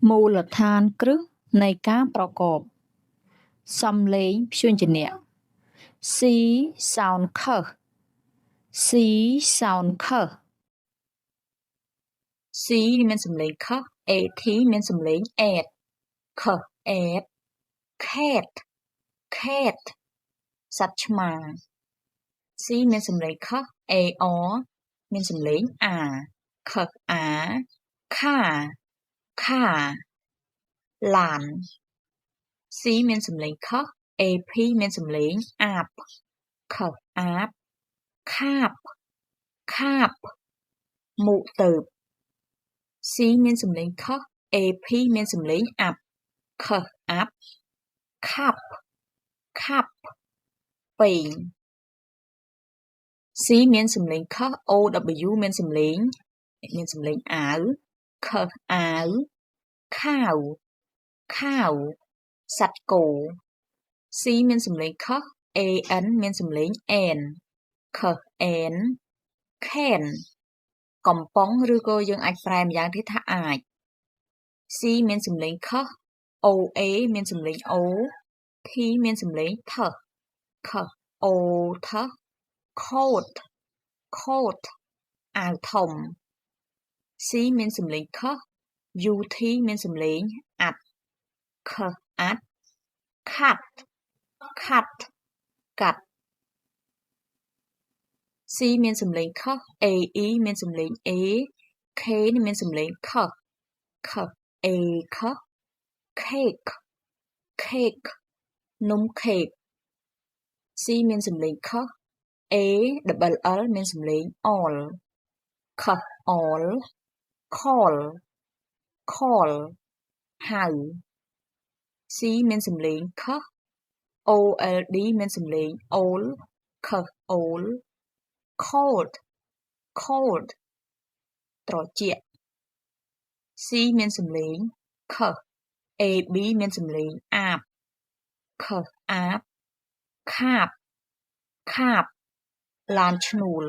មូលដ្ឋានគ្រឹះនៃការប្រកបសំឡេងព្យញ្ជនៈ C sound k C sound k C មានសំឡេង k AT មានសំឡេង at k at cat cat សត្វឆ្មា C មានសំឡេង k AR មានសំឡេង a k a car car ឡាន C មានសំឡេង k AP មានសំឡេង aap k aapខាបខាបមុខទៅប C មានសំឡេង k AP មានសំឡេង app k app ខាប់ខាប់ពេង C មានសំឡេង k OW មានសំឡេងអាវ k អាវខាវខាវសត្វគោ C មានសំឡេង k AN មានសំឡេង an k an can កំប៉ុងឬក៏យើងអាចប្រែម្យ៉ាងទៀតថាអាច C មានសំឡេង k OA មានសំឡេង o T មានសំឡេង th k o th coat coat អាវធំ C មានសំឡេង k UT មានសំឡេង at k at cat cat កាត់ C មានសំឡេង k AE មានសំឡេង a K នេះមានសំឡេង k k a k cake cake នំ cake C មានសំឡេង k A double L មានសំឡេង all k all call call ហៅ C មានសំឡេង k OLD មានសំឡេង old k old cold cold ត្រជាក់ C មានសំឡេង k AB មានសំឡេង aap k aap ខាបខាបឡានឈ្នួល